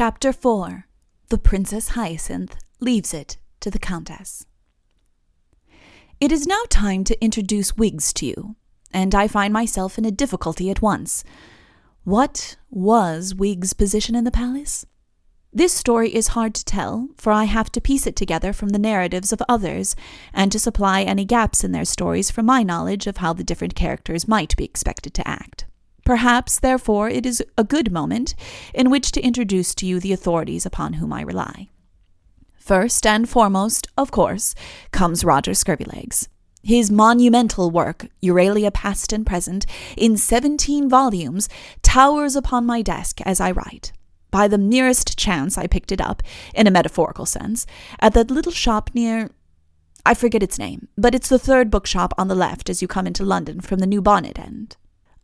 Chapter 4. The Princess Hyacinth Leaves It to the Countess. It is now time to introduce Wigs to you, and I find myself in a difficulty at once. What was Wig's position in the palace? This story is hard to tell, for I have to piece it together from the narratives of others, and to supply any gaps in their stories from my knowledge of how the different characters might be expected to act. Perhaps, therefore, it is a good moment in which to introduce to you the authorities upon whom I rely. First and foremost, of course, comes Roger Scurvylegs. His monumental work, Euralia Past and Present, in 17 volumes, towers upon my desk as I write. By the merest chance I picked it up, in a metaphorical sense, at that little shop near... I forget its name, but it's the third bookshop on the left as you come into London from the New Bonnet end.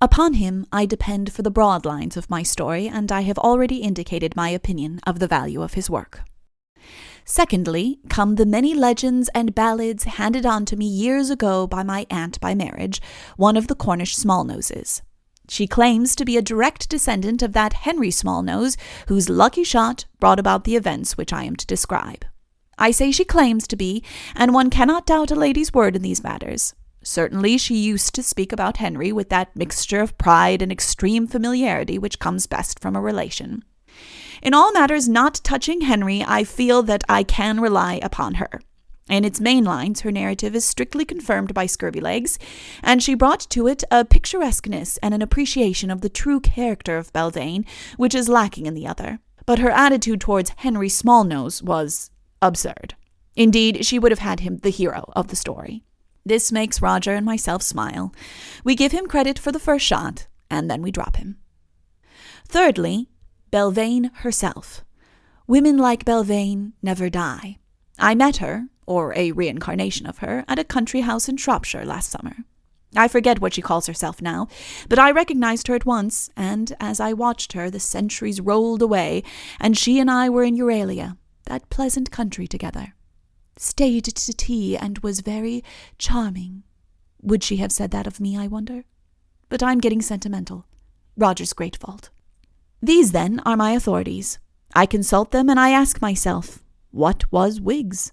Upon him I depend for the broad lines of my story, and I have already indicated my opinion of the value of his work. Secondly, come the many legends and ballads handed on to me years ago by my aunt by marriage, one of the Cornish Smallnoses. She claims to be a direct descendant of that Henry Smallnose, whose lucky shot brought about the events which I am to describe. I say she claims to be, and one cannot doubt a lady's word in these matters. Certainly she used to speak about Henry with that mixture of pride and extreme familiarity which comes best from a relation. In all matters not touching Henry, I feel that I can rely upon her. In its main lines, her narrative is strictly confirmed by Scurvylegs, and she brought to it a picturesqueness and an appreciation of the true character of Belvane, which is lacking in the other. But her attitude towards Henry Smallnose was absurd. Indeed, she would have had him the hero of the story. This makes Roger and myself smile. We give him credit for the first shot, and then we drop him. Thirdly, Belvane herself. Women like Belvane never die. I met her, or a reincarnation of her, at a country house in Shropshire last summer. I forget what she calls herself now, but I recognized her at once, and as I watched her, the centuries rolled away, and she and I were in Euralia, that pleasant country together. Stayed to tea and was very charming. Would she have said that of me, I wonder? But I'm getting sentimental. Roger's great fault. These, then, are my authorities. I consult them and I ask myself, what was Wig's?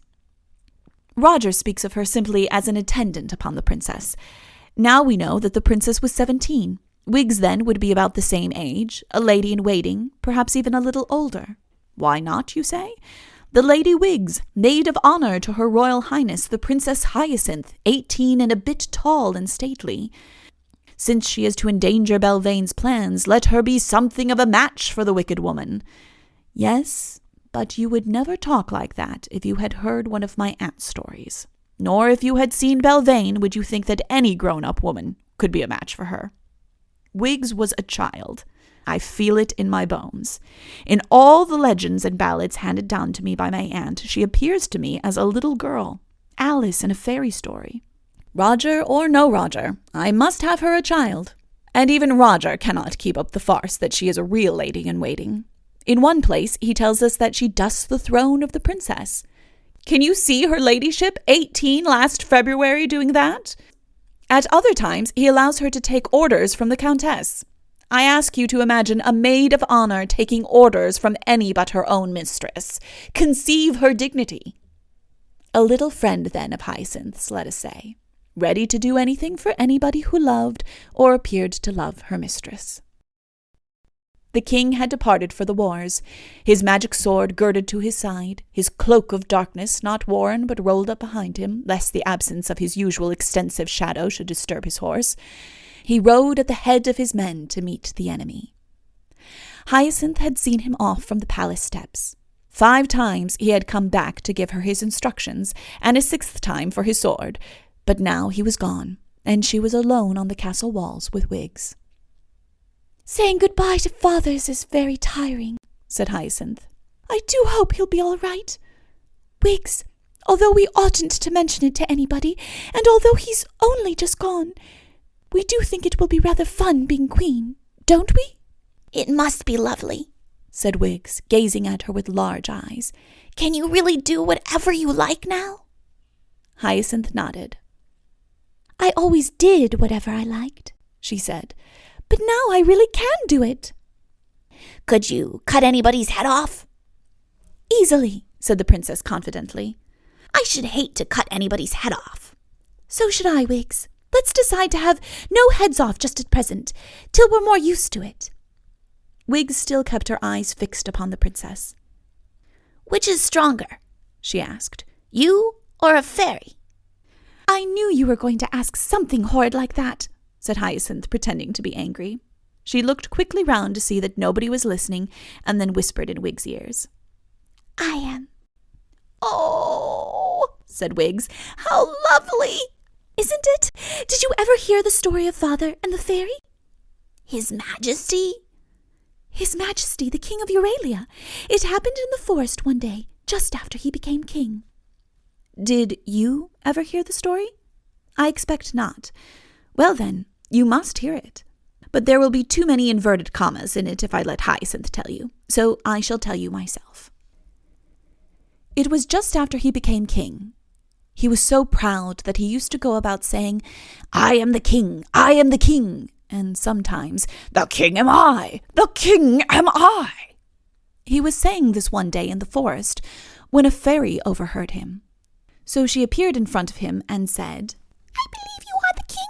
Roger speaks of her simply as an attendant upon the princess. Now we know that the princess was 17. Wig's then would be about the same age, a lady in waiting, perhaps even a little older. Why not, you say? The Lady Wig's, maid of honor to Her Royal Highness the Princess Hyacinth, 18 and a bit tall and stately. Since she is to endanger Belvane's plans, let her be something of a match for the wicked woman. Yes, but you would never talk like that if you had heard one of my aunt's stories. Nor if you had seen Belvane would you think that any grown-up woman could be a match for her. Wig's was a child. I feel it in my bones. In all the legends and ballads handed down to me by my aunt, she appears to me as a little girl, Alice in a fairy story. Roger or no Roger, I must have her a child. And even Roger cannot keep up the farce that she is a real lady in waiting. In one place, he tells us that she dusts the throne of the princess. Can you see her ladyship, 18 last February, doing that? At other times, he allows her to take orders from the countess. I ask you to imagine a maid of honor taking orders from any but her own mistress. Conceive her dignity. A little friend, then, of Hyacinth's, let us say, ready to do anything for anybody who loved or appeared to love her mistress. The king had departed for the wars, his magic sword girded to his side, his cloak of darkness not worn but rolled up behind him, lest the absence of his usual extensive shadow should disturb his horse. He rode at the head of his men to meet the enemy. Hyacinth had seen him off from the palace steps. 5 times he had come back to give her his instructions, and a 6th time for his sword, but now he was gone, and she was alone on the castle walls with Wig's. "Saying goodbye to fathers is very tiring," said Hyacinth. "I do hope he'll be all right. Wig's, although we oughtn't to mention it to anybody, and although he's only just gone, we do think it will be rather fun being queen, don't we?" "It must be lovely," said Wig's, gazing at her with large eyes. "Can you really do whatever you like now?" Hyacinth nodded. "I always did whatever I liked," she said, "but now I really can do it." Could you cut anybody's head off? Easily, said the princess confidently. I should hate to cut anybody's head off. So should I, Wiggs. Let's decide to have no heads off just at present, till we're more used to it. Wiggs still kept her eyes fixed upon the princess. Which is stronger? She asked. You or a fairy? I knew you were going to ask something horrid like that, said Hyacinth, pretending to be angry. She looked quickly round to see that nobody was listening, and then whispered in Wiggs' ears. I am. Oh, said Wiggs, how lovely! Isn't it? Did you ever hear the story of Father and the fairy? His Majesty? His Majesty, the King of Euralia. It happened in the forest one day, just after he became king. Did you ever hear the story? I expect not. Well then, you must hear it. But there will be too many inverted commas in it if I let Hyacinth tell you, so I shall tell you myself. It was just after he became king. He was so proud that he used to go about saying, I am the king, I am the king, and sometimes, the king am I, the king am I. He was saying this one day in the forest when a fairy overheard him. So she appeared in front of him and said, I believe you are the king.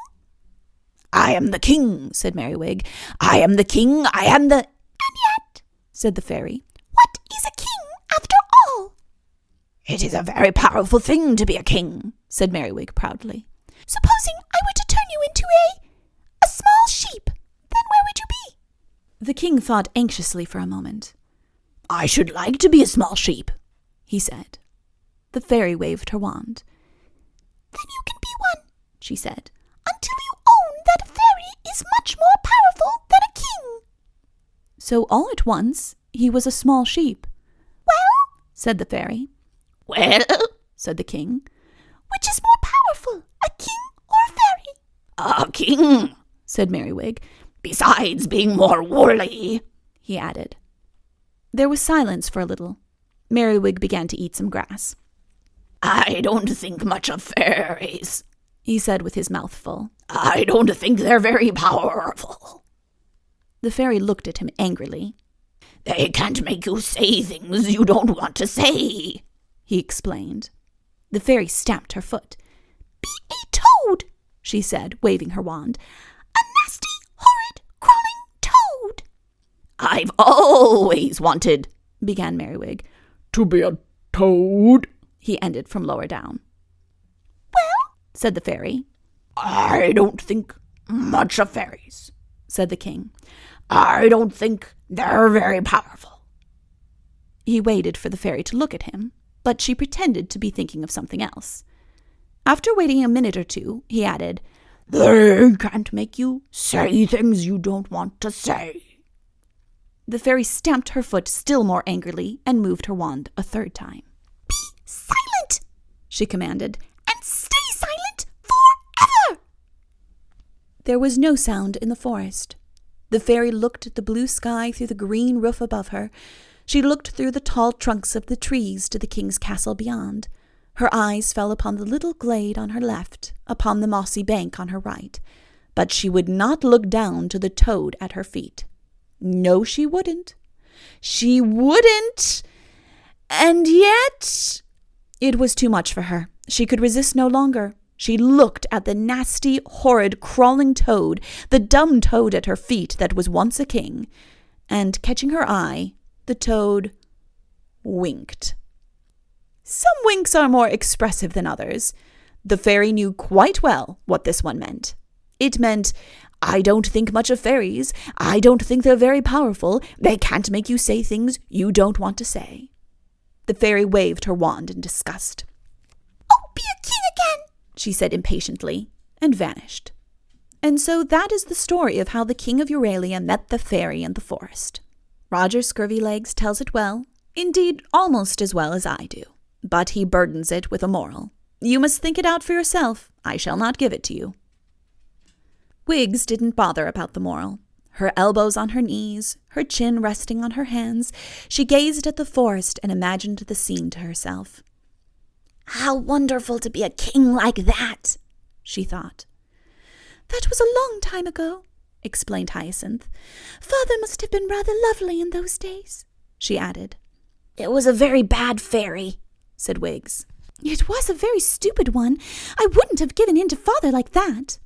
I am the king, said Merrywig. I am the king, I am the... And yet, said the fairy, what is a king after all? It is a very powerful thing to be a king, said Merrywig proudly. Supposing I were to turn you into a small sheep, then where would you be? The king thought anxiously for a moment. I should like to be a small sheep, he said. The fairy waved her wand. Then you can be one, she said, until you own that a fairy is much more powerful than a king. So all at once he was a small sheep. Well, said the fairy. Well, said the king. Which is more powerful, a king or a fairy? A king, said Merrywig. Besides being more woolly, he added. There was silence for a little. Merrywig began to eat some grass. I don't think much of fairies, he said with his mouth full. I don't think they're very powerful. The fairy looked at him angrily. They can't make you say things you don't want to say, he explained. The fairy stamped her foot. Be a toad, she said, waving her wand. A nasty, horrid, crawling toad. I've always wanted, began Merrywig. To be a toad, he ended from lower down. Well, said the fairy. I don't think much of fairies, said the king. I don't think they're very powerful. He waited for the fairy to look at him, but she pretended to be thinking of something else. After waiting a minute or two, he added, They can't make you say things you don't want to say. The fairy stamped her foot still more angrily and moved her wand a third time. Be silent, she commanded, and stay silent forever. There was no sound in the forest. The fairy looked at the blue sky through the green roof above her. She looked through the tall trunks of the trees to the king's castle beyond. Her eyes fell upon the little glade on her left, upon the mossy bank on her right, but she would not look down to the toad at her feet. No, she wouldn't. She wouldn't. And yet, it was too much for her. She could resist no longer. She looked at the nasty, horrid, crawling toad, the dumb toad at her feet that was once a king, and catching her eye, the toad winked. Some winks are more expressive than others. The fairy knew quite well what this one meant. It meant, I don't think much of fairies. I don't think they're very powerful. They can't make you say things you don't want to say. The fairy waved her wand in disgust. Oh, be a king again, she said impatiently, and vanished. And so that is the story of how the king of Euralia met the fairy in the forest. Roger Scurvylegs tells it well, indeed almost as well as I do, but he burdens it with a moral. You must think it out for yourself. I shall not give it to you. Wiggs didn't bother about the moral. Her elbows on her knees, her chin resting on her hands, she gazed at the forest and imagined the scene to herself. How wonderful to be a king like that, she thought. That was a long time ago, explained Hyacinth. "Father must have been rather lovely in those days," she added. "It was a very bad fairy," said Wiggs. "It was a very stupid one. I wouldn't have given in to Father like that."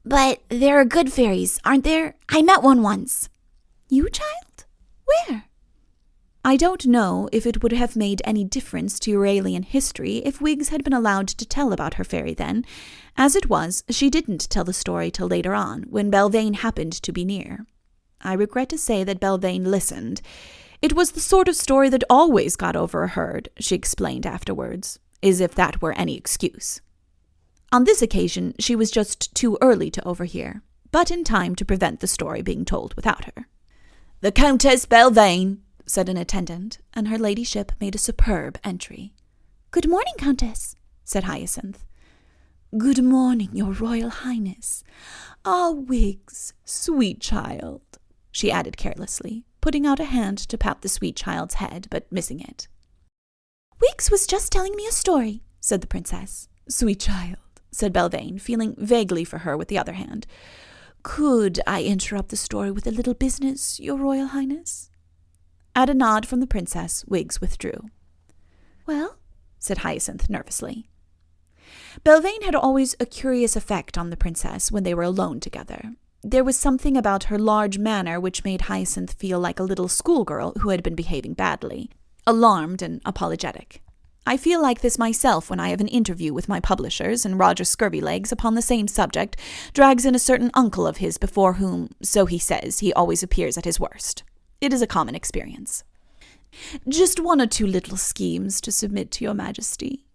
"But there are good fairies, aren't there? I met one once." "You, child? Where?" I don't know if it would have made any difference to your alien history if Wiggs had been allowed to tell about her fairy then. As it was, she didn't tell the story till later on, when Belvane happened to be near. I regret to say that Belvane listened. It was the sort of story that always got overheard, she explained afterwards, as if that were any excuse. On this occasion, she was just too early to overhear, but in time to prevent the story being told without her. "The Countess Belvane," said an attendant, and her ladyship made a superb entry. "Good morning, Countess," said Hyacinth. "Good morning, your Royal Highness. Ah, Wiggs, sweet child," she added carelessly, putting out a hand to pat the sweet child's head, but missing it. "Wiggs was just telling me a story," said the princess. "Sweet child," said Belvane, feeling vaguely for her with the other hand. "Could I interrupt the story with a little business, your Royal Highness?" At a nod from the princess, Wiggs withdrew. "Well?" said Hyacinth nervously. Belvane had always a curious effect on the princess when they were alone together. There was something about her large manner which made Hyacinth feel like a little schoolgirl who had been behaving badly, alarmed and apologetic. I feel like this myself when I have an interview with my publishers and Roger Scurvylegs upon the same subject drags in a certain uncle of his before whom, so he says, he always appears at his worst. It is a common experience. "Just one or two little schemes to submit to your Majesty,"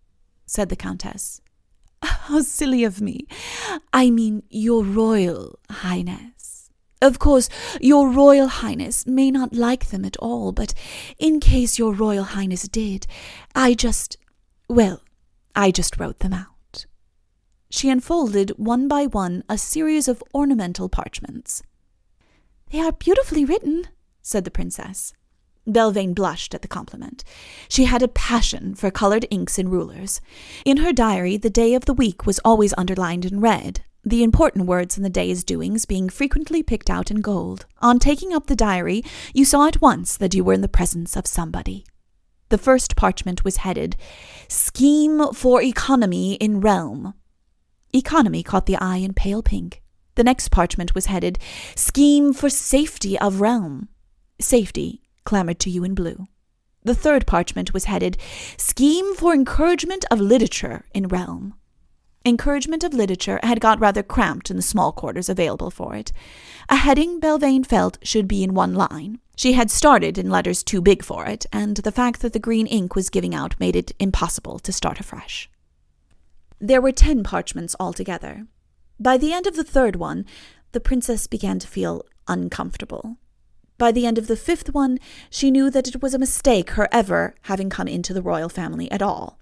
said the Countess. "How silly of me. I mean your Royal Highness. Of course, your Royal Highness may not like them at all, but in case your Royal Highness did, I just wrote them out." She unfolded one by one a series of ornamental parchments. "They are beautifully written," said the princess. Belvane blushed at the compliment. She had a passion for colored inks and rulers. In her diary, the day of the week was always underlined in red, the important words in the day's doings being frequently picked out in gold. On taking up the diary, you saw at once that you were in the presence of somebody. The first parchment was headed, "Scheme for Economy in Realm." Economy caught the eye in pale pink. The next parchment was headed, "Scheme for Safety of Realm." Safety clamored to you in blue. The third parchment was headed, "Scheme for Encouragement of Literature in Realm." Encouragement of literature had got rather cramped in the small quarters available for it. A heading Belvane felt should be in one line. She had started in letters too big for it, and the fact that the green ink was giving out made it impossible to start afresh. There were 10 parchments altogether. By the end of the third one, the princess began to feel uncomfortable. By the end of the 5th one, she knew that it was a mistake her ever having come into the royal family at all.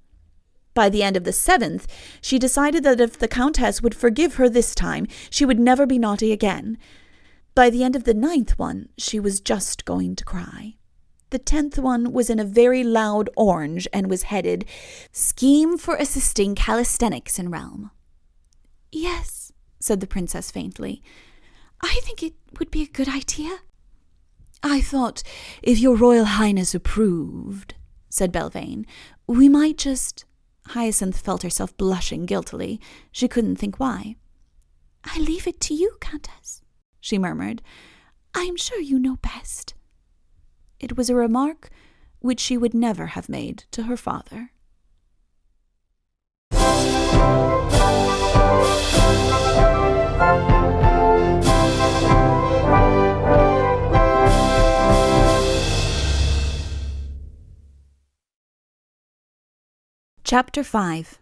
By the end of the 7th, she decided that if the Countess would forgive her this time, she would never be naughty again. By the end of the 9th one, she was just going to cry. The 10th one was in a very loud orange and was headed, "Scheme for Assisting Calisthenics in Realm." "Yes," said the princess faintly. "I think it would be a good idea." "I thought, if your Royal Highness approved," said Belvane, "we might just—" Hyacinth felt herself blushing guiltily. She couldn't think why. "I leave it to you, Countess," she murmured. "I am sure you know best." It was a remark which she would never have made to her father. Chapter 5.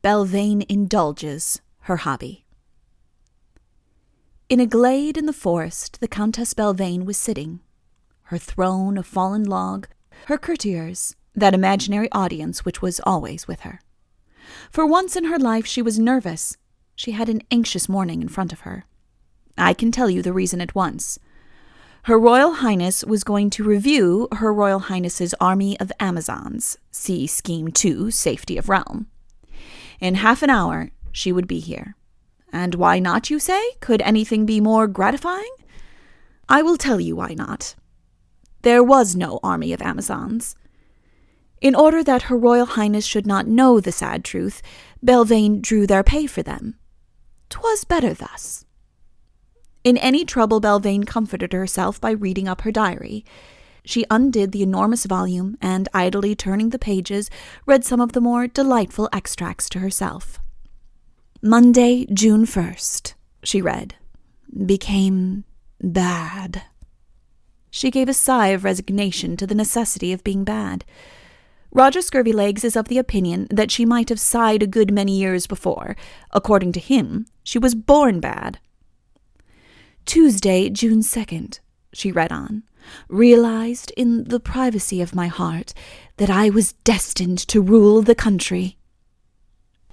Belvane Indulges Her Hobby. In a glade in the forest, the Countess Belvane was sitting. Her throne a fallen log, her courtiers, that imaginary audience which was always with her. For once in her life she was nervous. She had an anxious morning in front of her. I can tell you the reason at once. Her Royal Highness was going to review Her Royal Highness's army of Amazons, see Scheme 2, Safety of Realm. In half an hour, she would be here. And why not, you say? Could anything be more gratifying? I will tell you why not. There was no army of Amazons. In order that Her Royal Highness should not know the sad truth, Belvane drew their pay for them. 'Twas better thus. In any trouble, Belvane comforted herself by reading up her diary. She undid the enormous volume and, idly turning the pages, read some of the more delightful extracts to herself. Monday, June 1st, she read, became bad. She gave a sigh of resignation to the necessity of being bad. Roger Scurvylegs is of the opinion that she might have sighed a good many years before. According to him, she was born bad. Tuesday, June 2nd, she read on, realized in the privacy of my heart that I was destined to rule the country.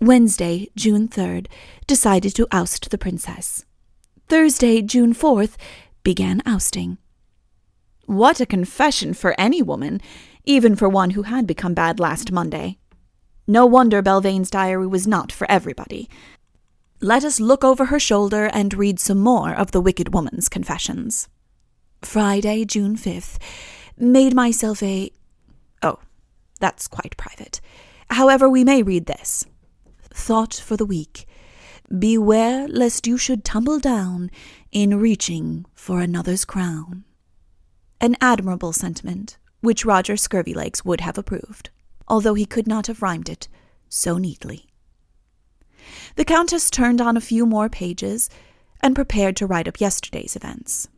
Wednesday, June 3rd, decided to oust the princess. Thursday, June 4th, began ousting. What a confession for any woman, even for one who had become bad last Monday. No wonder Belvane's diary was not for everybody. Let us look over her shoulder and read some more of the wicked woman's confessions. Friday, June 5th, made myself a... Oh, that's quite private. However, we may read this. Thought for the week. Beware lest you should tumble down in reaching for another's crown. An admirable sentiment, which Roger Scurvylegs would have approved, although he could not have rhymed it so neatly. The Countess turned on a few more pages and prepared to write up yesterday's events.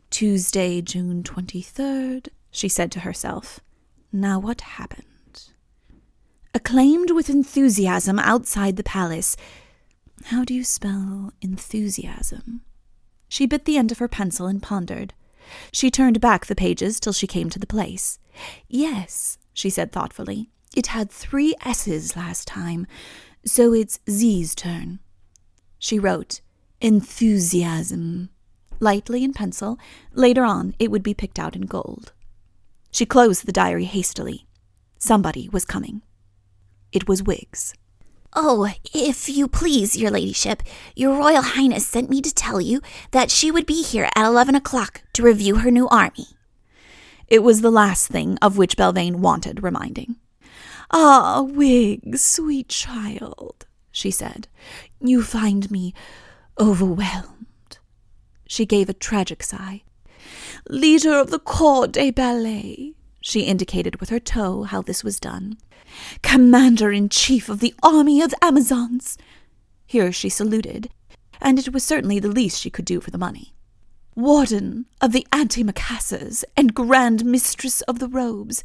Tuesday, June 23rd, she said to herself. Now what happened? Acclaimed with enthusiasm outside the palace. How do you spell enthusiasm? She bit the end of her pencil and pondered. She turned back the pages till she came to the place. Yes, she said thoughtfully, it had 3 S's last time, so it's Z's turn. She wrote, enthusiasm, lightly in pencil. Later on, it would be picked out in gold. She closed the diary hastily. Somebody was coming. It was Wiggs. Oh, if you please, your ladyship, your Royal Highness sent me to tell you that she would be here at 11 o'clock to review her new army. It was the last thing of which Belvane wanted reminding. Ah, Wiggs, sweet child, she said, you find me overwhelmed. She gave a tragic sigh. Leader of the Corps de Ballet, she indicated with her toe how this was done. Commander-in-Chief of the Army of Amazons. Here she saluted, and it was certainly the least she could do for the money. Warden of the Antimacassars and Grand Mistress of the Robes.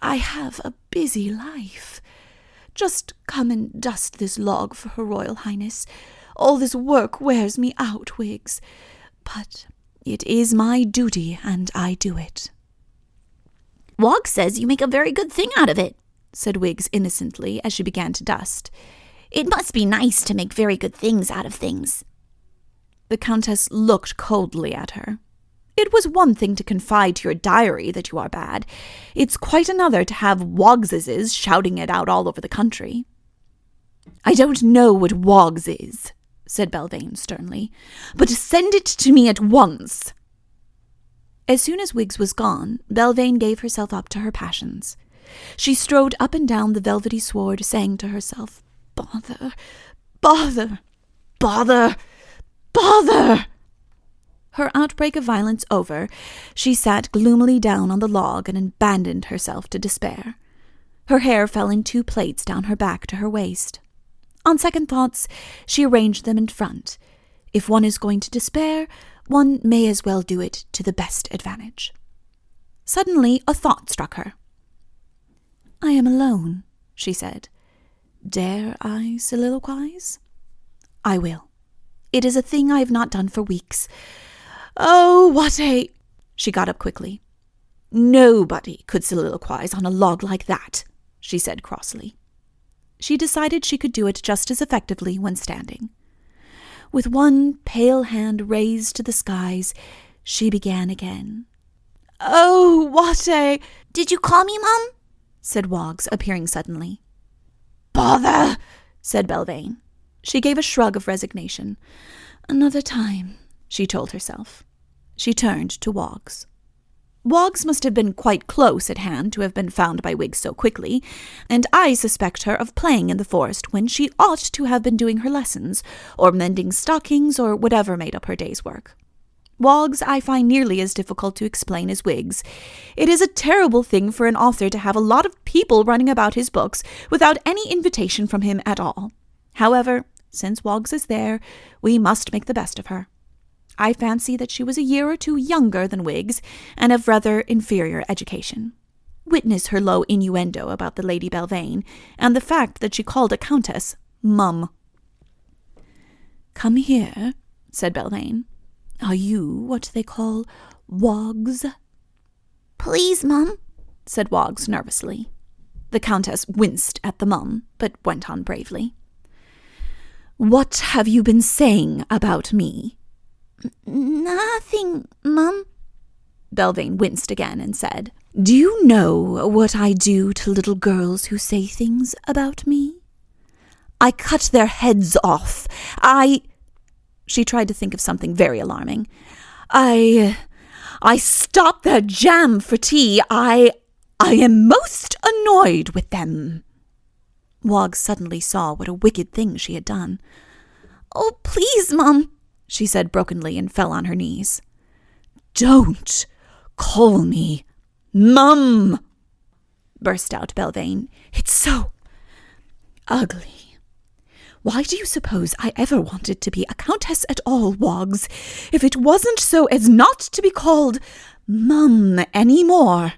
I have a busy life. Just come and dust this log for Her Royal Highness. All this work wears me out, Wiggs, but it is my duty, and I do it. Wogg says you make a very good thing out of it, said Wiggs innocently as she began to dust. It must be nice to make very good things out of things. The Countess looked coldly at her. It was one thing to confide to your diary that you are bad. It's quite another to have Woggses shouting it out all over the country. I don't know what Woggs is, said Belvane sternly, but send it to me at once. As soon as Wiggs was gone, Belvane gave herself up to her passions. She strode up and down the velvety sward, saying to herself, Bother, bother, bother, bother. Her outbreak of violence over, she sat gloomily down on the log and abandoned herself to despair. Her hair fell in 2 plaits down her back to her waist. On second thoughts, she arranged them in front. If one is going to despair, one may as well do it to the best advantage. Suddenly, a thought struck her. I am alone, she said. Dare I soliloquize? I will. It is a thing I have not done for weeks. Oh, what a... She got up quickly. Nobody could soliloquize on a log like that, she said crossly. She decided she could do it just as effectively when standing. With one pale hand raised to the skies, she began again. Oh, what a... Did you call me, Mum? Said Woggs, appearing suddenly. Bother, said Belvane. She gave a shrug of resignation. "Another time," she told herself. She turned to Woggs. Woggs must have been quite close at hand to have been found by Wiggs so quickly, and I suspect her of playing in the forest when she ought to have been doing her lessons, or mending stockings, or whatever made up her day's work. Woggs I find nearly as difficult to explain as Wiggs. It is a terrible thing for an author to have a lot of people running about his books without any invitation from him at all. However, since Woggs is there, we must make the best of her. I fancy that she was a year or two younger than Wiggs, and of rather inferior education. Witness her low innuendo about the Lady Belvane, and the fact that she called a countess Mum. "Come here," said Belvane. "Are you what they call Woggs?" "Please, Mum," said Woggs nervously. The countess winced at the mum, but went on bravely. "What have you been saying about me?" "Nothing, Mum." Belvane winced again and said, "Do you know what I do to little girls who say things about me? I cut their heads off. She tried to think of something very alarming. I stop their jam for tea. I am most annoyed with them." Woggs suddenly saw what a wicked thing she had done. "Oh, please, Mum," she said brokenly, and fell on her knees. "Don't call me Mum," burst out Belvane. "It's so ugly. Why do you suppose I ever wanted to be a countess at all, Woggs, if it wasn't so as not to be called Mum any more?"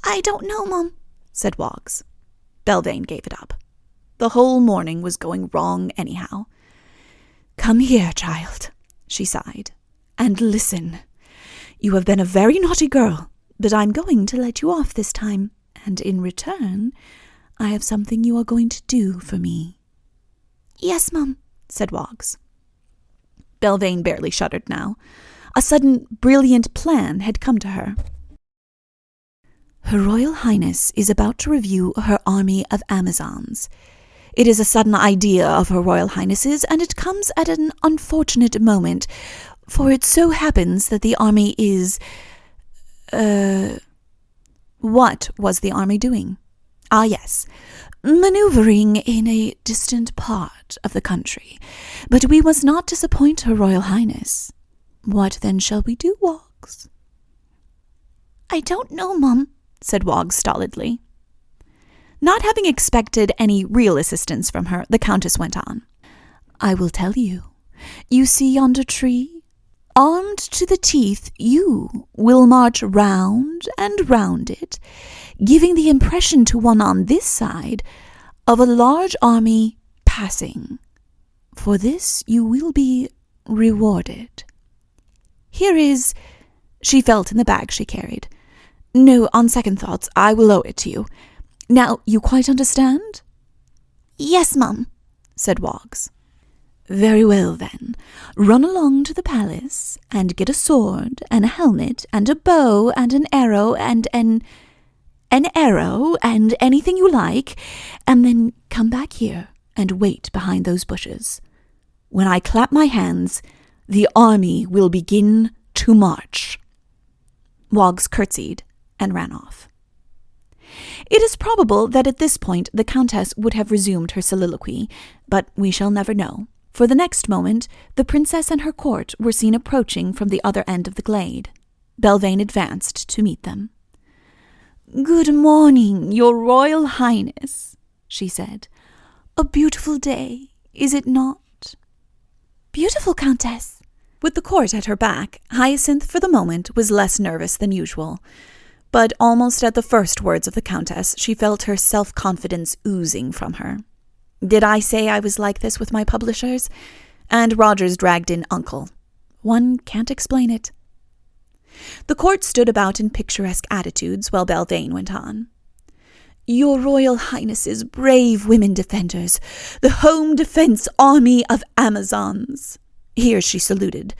"I don't know, Mum," said Woggs. Belvane gave it up. The whole morning was going wrong anyhow. "Come here, child," she sighed, "and listen. You have been a very naughty girl, but I'm going to let you off this time, and in return, I have something you are going to do for me." "Yes, Mum," said Woggs. Belvane barely shuddered now. A sudden, brilliant plan had come to her. "Her Royal Highness is about to review her army of Amazons. It is a sudden idea of Her Royal Highness's, and it comes at an unfortunate moment, for it so happens that the army is... What was the army doing? Ah, yes, maneuvering in a distant part of the country. But we must not disappoint Her Royal Highness. What then shall we do, Woggs?" "I don't know, Mum," said Woggs stolidly. Not having expected any real assistance from her, the countess went on. "I will tell you. You see yonder tree? Armed to the teeth, you will march round and round it, giving the impression to one on this side of a large army passing. For this you will be rewarded. Here is..." She felt in the bag she carried. "No, on second thoughts, I will owe it to you. Now, you quite understand?" "Yes, Mum," said Woggs. "Very well, then. Run along to the palace, and get a sword, and a helmet, and a bow, and an arrow, and an arrow, and anything you like, and then come back here, and wait behind those bushes. When I clap my hands, the army will begin to march." Woggs curtsied and ran off. It is probable that at this point the countess would have resumed her soliloquy, but we shall never know, for the next moment the princess and her court were seen approaching from the other end of the glade. Belvane advanced to meet them. "Good morning, your Royal Highness," she said. "A beautiful day, is it not?" "Beautiful, Countess." With the court at her back, Hyacinth for the moment was less nervous than usual. But almost at the first words of the countess, she felt her self-confidence oozing from her. Did I say I was like this with my publishers? And Rogers dragged in Uncle. One can't explain it. The court stood about in picturesque attitudes while Belvane went on. "Your Royal Highness's brave women defenders, the Home Defense Army of Amazons." Here she saluted.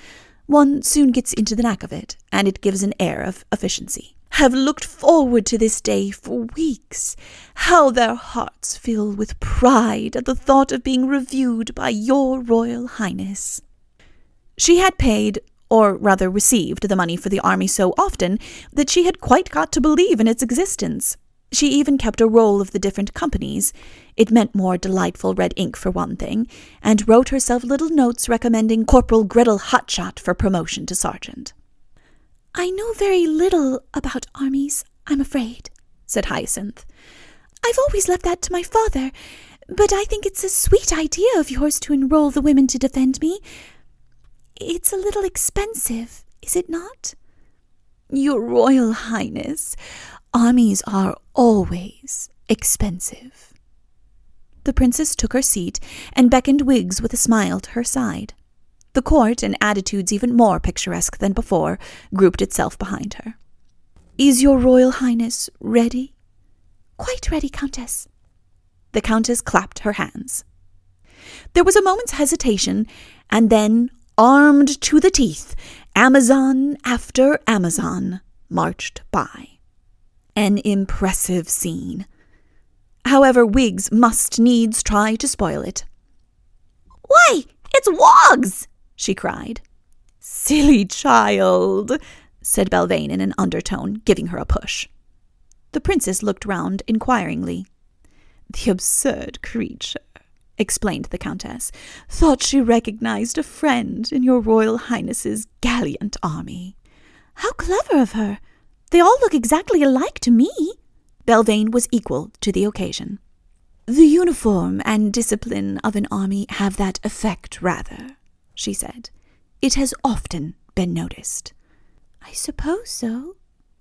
One soon gets into the knack of it, and it gives an air of efficiency. have looked forward to this day for weeks. How their hearts fill with pride at the thought of being reviewed by your Royal Highness." She had paid, or rather received, the money for the army so often that she had quite got to believe in its existence. She even kept a roll of the different companies. It meant more delightful red ink for one thing, and wrote herself little notes recommending Corporal Gretel Hotshot for promotion to sergeant. "I know very little about armies, I'm afraid," said Hyacinth. "I've always left that to my father, but I think it's a sweet idea of yours to enroll the women to defend me. It's a little expensive, is it not?" "Your Royal Highness, armies are always expensive." The princess took her seat and beckoned Wiggs with a smile to her side. The court, in attitudes even more picturesque than before, grouped itself behind her. "Is your Royal Highness ready?" "Quite ready, Countess." The Countess clapped her hands. There was a moment's hesitation, and then, armed to the teeth, Amazon after Amazon marched by. An impressive scene. However, Wiggs must needs try to spoil it. "Why, it's Woggs!" she cried. "Silly child," said Belvane in an undertone, giving her a push. The princess looked round inquiringly. "The absurd creature," explained the Countess, "thought she recognized a friend in your Royal Highness's gallant army." "How clever of her! They all look exactly alike to me." Belvane was equal to the occasion. "The uniform and discipline of an army have that effect, rather," she said. "It has often been noticed." "I suppose so,"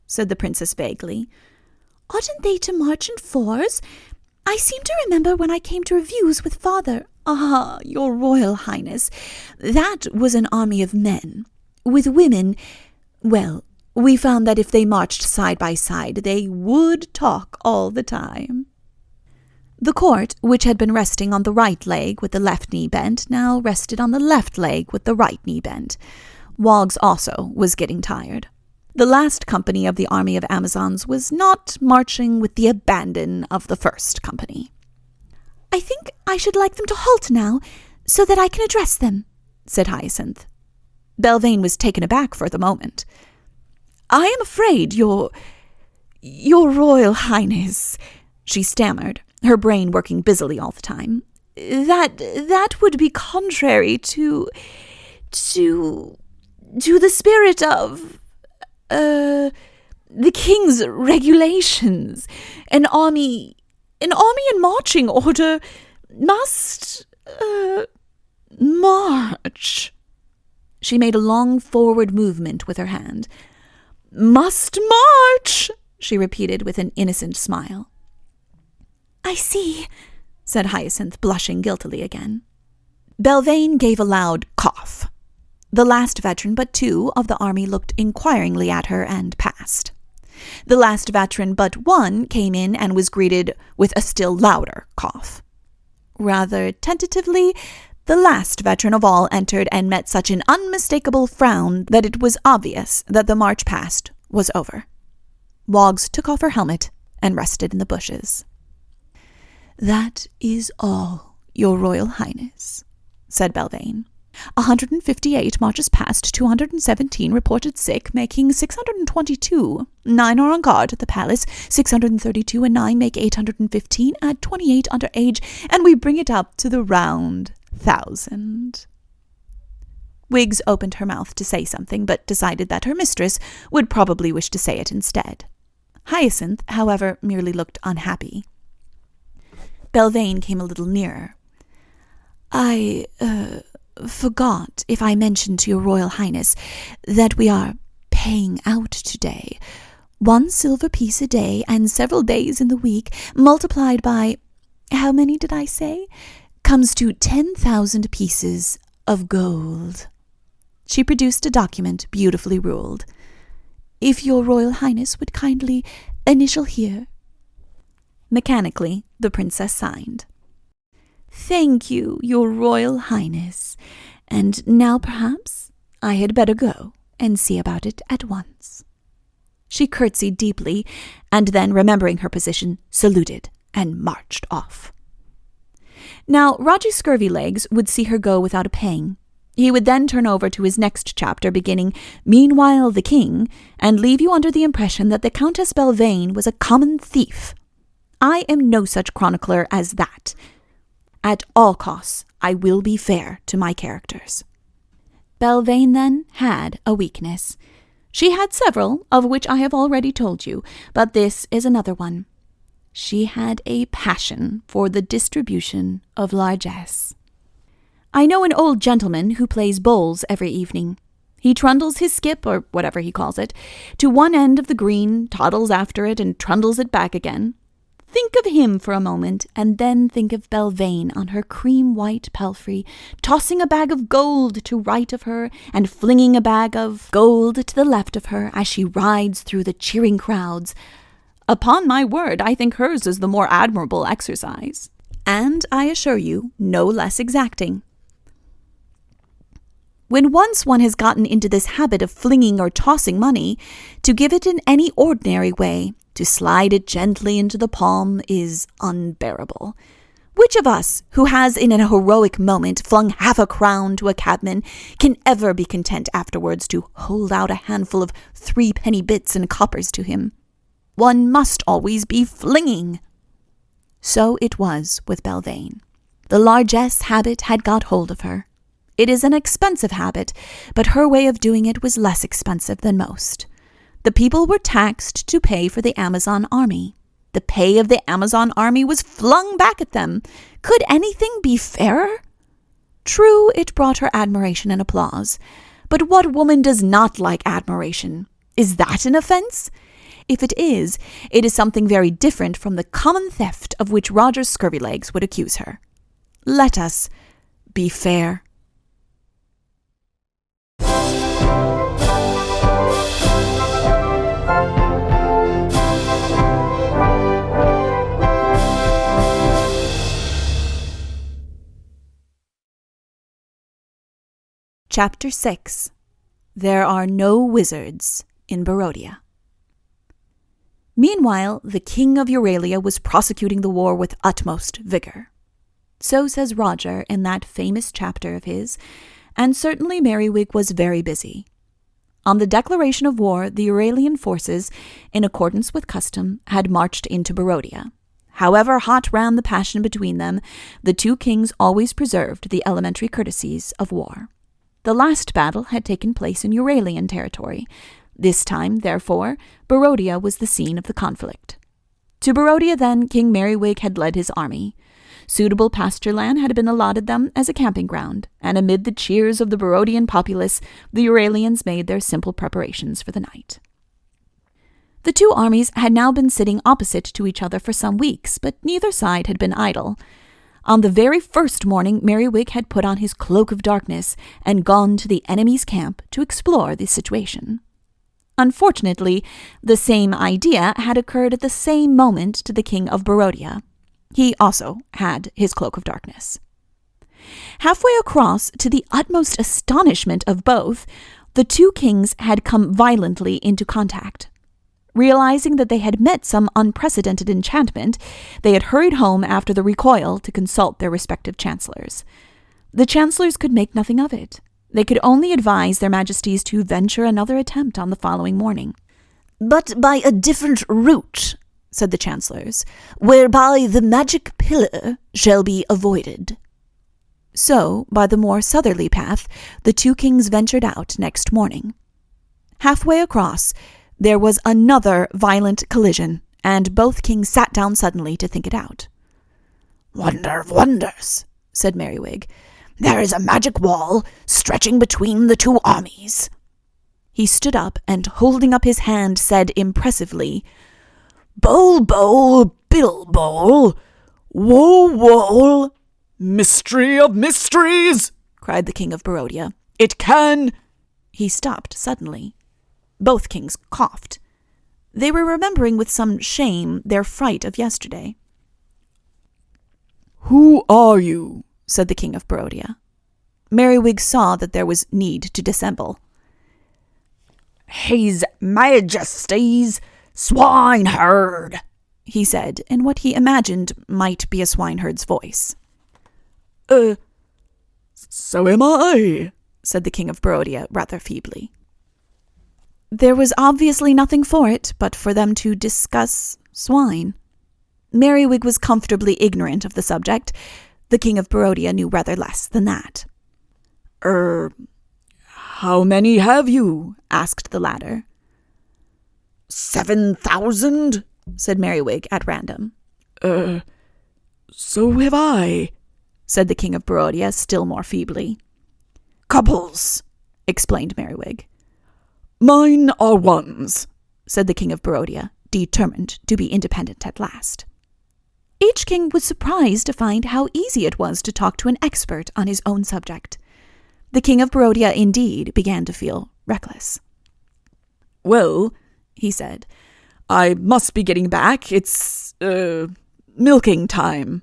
said the princess vaguely. "Oughtn't they to march in fours? I seem to remember when I came to reviews with father." "Ah, your Royal Highness, that was an army of men. With women, well, we found that if they marched side by side, they would talk all the time." The court, which had been resting on the right leg with the left knee bent, now rested on the left leg with the right knee bent. Woggs also was getting tired. The last company of the army of Amazons was not marching with the abandon of the first company. "I think I should like them to halt now, so that I can address them," said Hyacinth. Belvane was taken aback for the moment. "I am afraid, your Royal Highness," she stammered, her brain working busily all the time, that would be contrary to the spirit of the king's regulations. An army in marching order must march." She made a long forward movement with her hand. "Must march," she repeated with an innocent smile. "I see," said Hyacinth, blushing guiltily again. Belvane gave a loud cough. The last veteran but two of the army looked inquiringly at her and passed. The last veteran but one came in and was greeted with a still louder cough. Rather tentatively, the last veteran of all entered and met such an unmistakable frown that it was obvious that the march past was over. Woggs took off her helmet and rested in the bushes. "That is all, your Royal Highness," said Belvane. 158 marches past, 217 reported sick, making 622. 9 are on guard at the palace, 632 and 9 make 815, add 28 under age, and we bring it up to the round 1,000. Wiggs opened her mouth to say something, but decided that her mistress would probably wish to say it instead. Hyacinth, however, merely looked unhappy. Belvane came a little nearer. "I forgot if I mentioned to your Royal Highness that we are paying out today. 1 silver piece a day and several days in the week, multiplied by, how many did I say? Comes to 10,000 pieces of gold." She produced a document beautifully ruled. "If your Royal Highness would kindly initial here." Mechanically, the princess signed. "Thank you, your Royal Highness. And now perhaps I had better go and see about it at once." She curtsied deeply, and then, remembering her position, saluted and marched off. Now, Roger Scurvylegs would see her go without a pang. He would then turn over to his next chapter, beginning, "Meanwhile the king," and leave you under the impression that the Countess Belvane was a common thief. I am no such chronicler as that. At all costs, I will be fair to my characters. Belvane, then, had a weakness. She had several, of which I have already told you, but this is another one. She had a passion for the distribution of largesse. I know an old gentleman who plays bowls every evening. He trundles his skip, or whatever he calls it, to one end of the green, toddles after it, and trundles it back again. Think of him for a moment, and then think of Belvane on her cream-white palfrey, tossing a bag of gold to right of her, and flinging a bag of gold to the left of her as she rides through the cheering crowds. Upon my word, I think hers is the more admirable exercise, and, I assure you, no less exacting. When once one has gotten into this habit of flinging or tossing money, to give it in any ordinary way, to slide it gently into the palm, is unbearable. Which of us, who has in an heroic moment flung half a crown to a cabman, can ever be content afterwards to hold out a handful of 3-penny bits and coppers to him? One must always be flinging. So it was with Belvane. The largesse habit had got hold of her. It is an expensive habit, but her way of doing it was less expensive than most. The people were taxed to pay for the Amazon army. The pay of the Amazon army was flung back at them. Could anything be fairer? True, it brought her admiration and applause. But what woman does not like admiration? Is that an offense? If it is something very different from the common theft of which Roger Scurvylegs would accuse her. Let us be fair. Chapter 6. There are no wizards in Barodia. Meanwhile, the king of Euralia was prosecuting the war with utmost vigor. So says Roger in that famous chapter of his, and certainly Merriwig was very busy. On the declaration of war, the Euralian forces, in accordance with custom, had marched into Barodia. However hot ran the passion between them, the two kings always preserved the elementary courtesies of war. The last battle had taken place in Euralian territory. This time, therefore, Barodia was the scene of the conflict. To Barodia, then, King Merriwig had led his army. Suitable pasture land had been allotted them as a camping ground, and amid the cheers of the Barodian populace, the Euralians made their simple preparations for the night. The two armies had now been sitting opposite to each other for some weeks, but neither side had been idle. On the very first morning, Merriwig had put on his cloak of darkness and gone to the enemy's camp to explore the situation. Unfortunately, the same idea had occurred at the same moment to the king of Barodia. He also had his cloak of darkness. Halfway across, to the utmost astonishment of both, the two kings had come violently into contact. Realizing that they had met some unprecedented enchantment, they had hurried home after the recoil to consult their respective chancellors. The chancellors could make nothing of it. They could only advise their majesties to venture another attempt on the following morning. "But by a different route," said the chancellors, "whereby the magic pillar shall be avoided." So, by the more southerly path, the two kings ventured out next morning. Halfway across, there was another violent collision, and both kings sat down suddenly to think it out. "Wonder of wonders," said Merriwig. "There is a magic wall stretching between the two armies." He stood up and, holding up his hand, said impressively, "Bowl, bowl, bill, bowl, woe, woe." "Mystery of mysteries!" cried the king of Barodia. "It can—" He stopped suddenly. Both kings coughed. They were remembering with some shame their fright of yesterday. "Who are you?" said the king of Barodia. Merriwig saw that there was need to dissemble. His Majesty's swineherd, he said in what he imagined might be a swineherd's voice. So am I, said the King of Barodia rather feebly. There was obviously nothing for it but for them to discuss swine. Merriwig was comfortably ignorant of the subject. The King of Barodia knew rather less than that. How many have you? Asked the latter. 7,000, said Merriwig at random. So have I, said the King of Barodia still more feebly. Couples, explained Merriwig. Mine are ones, said the King of Barodia, determined to be independent at last. Each king was surprised to find how easy it was to talk to an expert on his own subject. The King of Barodia, indeed, began to feel reckless. Well, he said, I must be getting back. It's, milking time.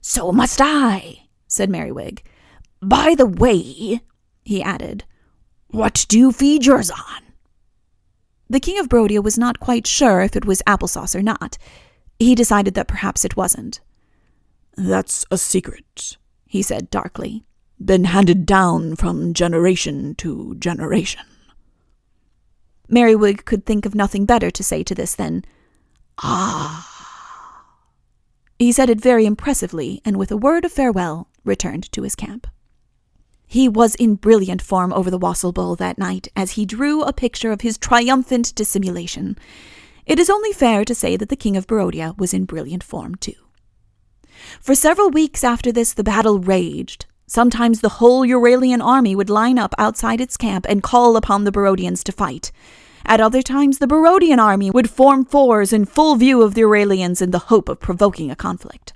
So must I, said Merriwig. By the way, he added, what do you feed yours on? The King of Barodia was not quite sure if it was applesauce or not. He decided that perhaps it wasn't. That's a secret, he said darkly. Been handed down from generation to generation. Merriwig could think of nothing better to say to this than, "Ah." He said it very impressively, and with a word of farewell, returned to his camp. He was in brilliant form over the wassail bowl that night as he drew a picture of his triumphant dissimulation. It is only fair to say that the King of Barodia was in brilliant form too. For several weeks after this, the battle raged. Sometimes the whole Euralian army would line up outside its camp and call upon the Barodians to fight. At other times, the Barodian army would form fours in full view of the Euralians in the hope of provoking a conflict.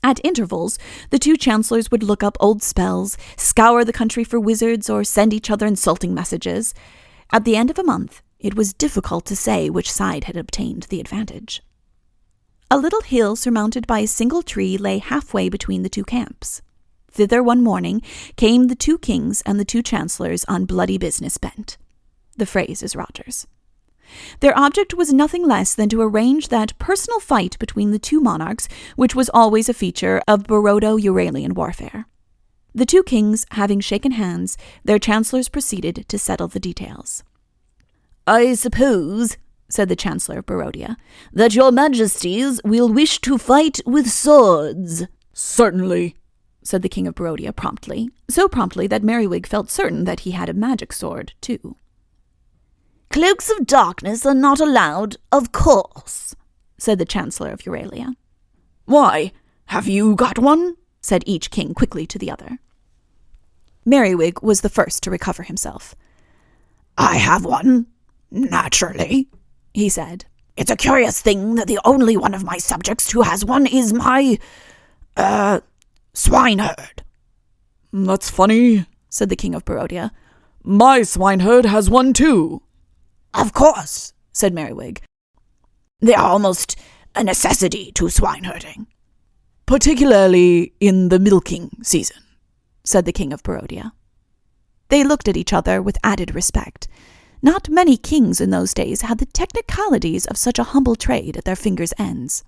At intervals, the two chancellors would look up old spells, scour the country for wizards, or send each other insulting messages. At the end of a month, it was difficult to say which side had obtained the advantage. A little hill surmounted by a single tree lay halfway between the two camps. Thither one morning came the two kings and the two chancellors on bloody business bent. The phrase is Roger's. Their object was nothing less than to arrange that personal fight between the two monarchs, which was always a feature of Barodo-Euralian warfare. The two kings having shaken hands, their chancellors proceeded to settle the details. I suppose, said the Chancellor of Barodia, that your majesties will wish to fight with swords. Certainly, said the King of Barodia promptly, so promptly that Merriwig felt certain that he had a magic sword, too. Cloaks of darkness are not allowed, of course, said the Chancellor of Euralia. Why, have you got one? Said each king quickly to the other. Merriwig was the first to recover himself. I have one, naturally, he said. It's a curious thing that the only one of my subjects who has one is my, swineherd. That's funny, said the King of Barodia. My swineherd has one too. Of course, said Merriwig. They are almost a necessity to swineherding. Particularly in the milking season, said the King of Barodia. They looked at each other with added respect. Not many kings in those days had the technicalities of such a humble trade at their fingers' ends.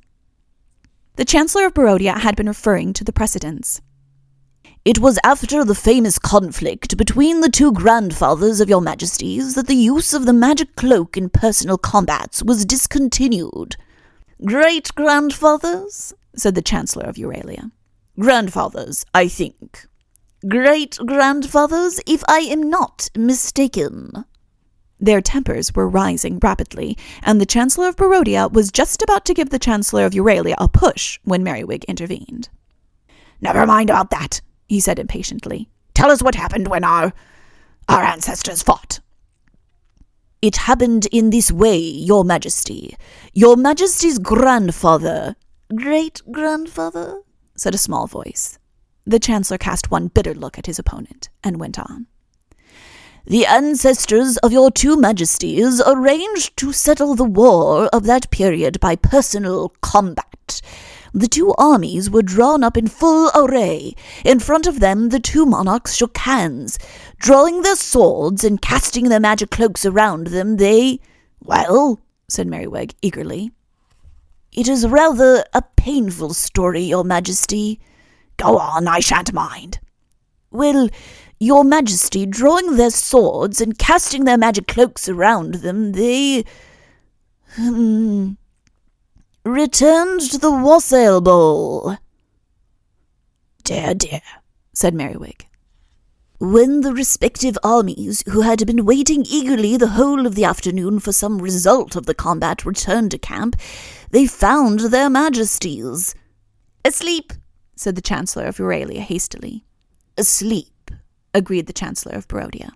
The Chancellor of Barodia had been referring to the precedents. It was after the famous conflict between the two grandfathers of your majesties that the use of the magic cloak in personal combats was discontinued. Great-grandfathers, said the Chancellor of Euralia. Grandfathers, I think. Great-grandfathers, if I am not mistaken. Their tempers were rising rapidly, and the Chancellor of Barodia was just about to give the Chancellor of Euralia a push when Merriwig intervened. Never mind about that, he said impatiently. Tell us what happened when our ancestors fought. It happened in this way, your majesty. Your majesty's grandfather, great-grandfather, said a small voice. The Chancellor cast one bitter look at his opponent and went on. The ancestors of your two majesties arranged to settle the war of that period by personal combat. the two armies were drawn up in full array. In front of them the two monarchs shook hands. Drawing their swords and casting their magic cloaks around them, they— "Well," said Merriwig eagerly. "It is rather a painful story, your majesty." "Go on, I shan't mind." "Well, your majesty, drawing their swords and casting their magic cloaks around them, they— returned to the wassail bowl." "Dear, dear," said Merriwig. "When the respective armies, who had been waiting eagerly the whole of the afternoon for some result of the combat, returned to camp, they found their majesties—" "Asleep," said the Chancellor of Euralia hastily. "Asleep," agreed the Chancellor of Barodia.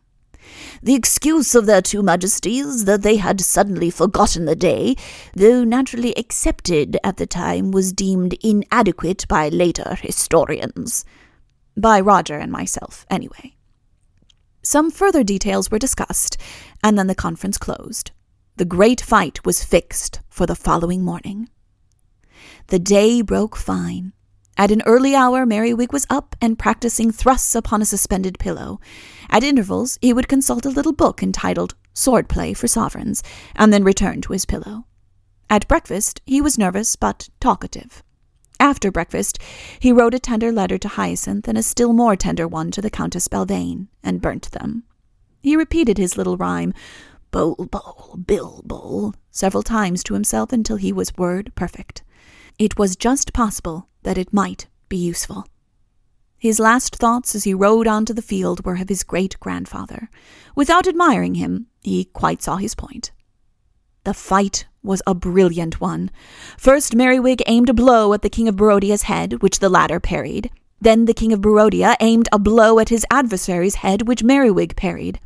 "The excuse of their two majesties that they had suddenly forgotten the day, though naturally accepted at the time, was deemed inadequate by later historians." By Roger and myself, anyway. Some further details were discussed, and then the conference closed. The great fight was fixed for the following morning. The day broke fine. At an early hour, Merriwig was up and practicing thrusts upon a suspended pillow. At intervals, he would consult a little book entitled Swordplay for Sovereigns, and then return to his pillow. At breakfast, he was nervous but talkative. After breakfast, he wrote a tender letter to Hyacinth and a still more tender one to the Countess Belvane, and burnt them. He repeated his little rhyme, "Bowl, bowl, bill, bowl," several times to himself until he was word perfect. It was just possible that it might be useful. His last thoughts as he rode onto the field were of his great-grandfather. Without admiring him, he quite saw his point. The fight was a brilliant one. First, Merriwig aimed a blow at the King of Barodia's head, which the latter parried. Then the King of Barodia aimed a blow at his adversary's head, which Merriwig parried.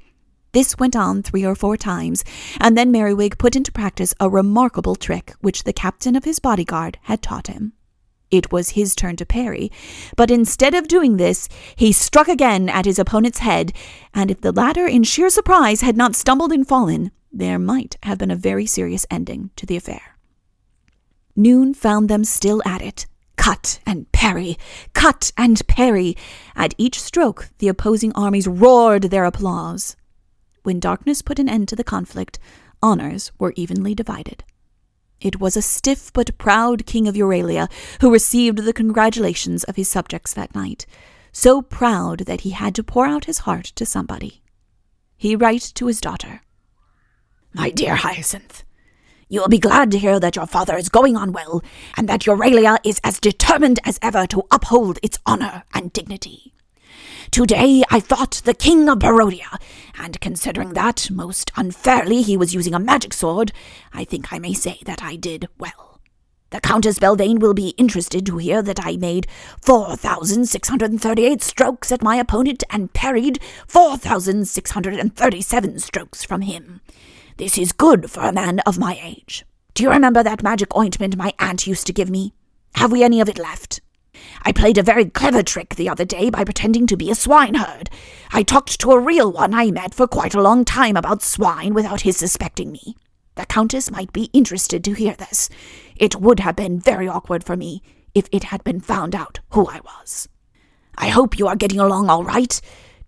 This went on 3 or 4 times, and then Merriwig put into practice a remarkable trick which the captain of his bodyguard had taught him. It was his turn to parry, but instead of doing this, he struck again at his opponent's head, and if the latter in sheer surprise had not stumbled and fallen, there might have been a very serious ending to the affair. Noon found them still at it. Cut and parry, cut and parry. At each stroke, the opposing armies roared their applause. When darkness put an end to the conflict, honors were evenly divided. It was a stiff but proud king of Euralia who received the congratulations of his subjects that night, so proud that he had to pour out his heart to somebody. He wrote to his daughter, "My dear Hyacinth, you will be glad to hear that your father is going on well, and that Euralia is as determined as ever to uphold its honor and dignity. Today I fought the King of Barodia, and considering that, most unfairly, he was using a magic sword, I think I may say that I did well. The Countess Belvane will be interested to hear that I made 4,638 strokes at my opponent and parried 4,637 strokes from him. This is good for a man of my age. Do you remember that magic ointment my aunt used to give me? Have we any of it left? I played a very clever trick the other day by pretending to be a swineherd. I talked to a real one I met for quite a long time about swine without his suspecting me. The Countess might be interested to hear this. It would have been very awkward for me if it had been found out who I was. I hope you are getting along all right.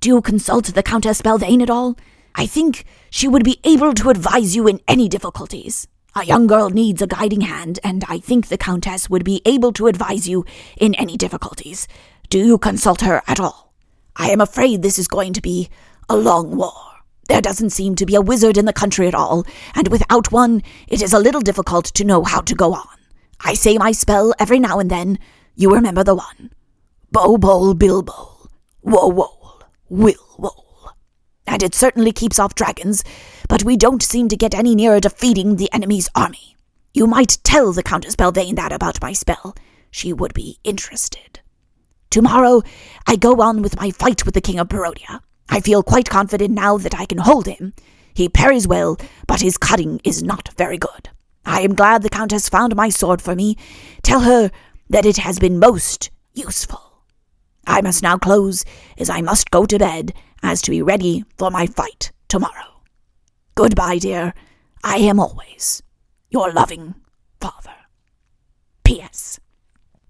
Do you consult the Countess Belvane at all? I think she would be able to advise you in any difficulties. A young girl needs a guiding hand, and I think the Countess would be able to advise you in any difficulties. Do you consult her at all? I am afraid this is going to be a long war. There doesn't seem to be a wizard in the country at all, and without one, it is a little difficult to know how to go on. I say my spell every now and then. You remember the one. Bow, bowl, bill, bowl. Woe, woe, will, woe. And it certainly keeps off dragons, but we don't seem to get any nearer defeating the enemy's army. You might tell the Countess Belvane that about my spell. She would be interested. Tomorrow, I go on with my fight with the King of Barodia. I feel quite confident now that I can hold him. He parries well, but his cutting is not very good. I am glad the Countess found my sword for me. Tell her that it has been most useful. I must now close, as I must go to bed, as to be ready for my fight tomorrow. Goodbye, dear. I am always your loving father. P.S.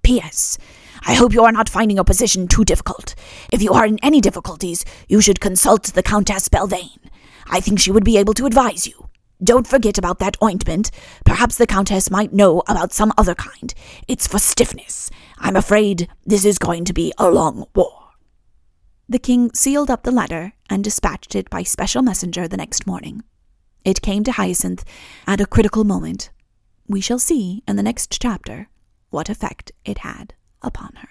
P.S. I hope you are not finding your position too difficult. If you are in any difficulties, you should consult the Countess Belvane. I think she would be able to advise you. Don't forget about that ointment. Perhaps the Countess might know about some other kind. It's for stiffness. I'm afraid this is going to be a long war. The king sealed up the letter and dispatched it by special messenger the next morning. It came to Hyacinth at a critical moment. We shall see in the next chapter what effect it had upon her.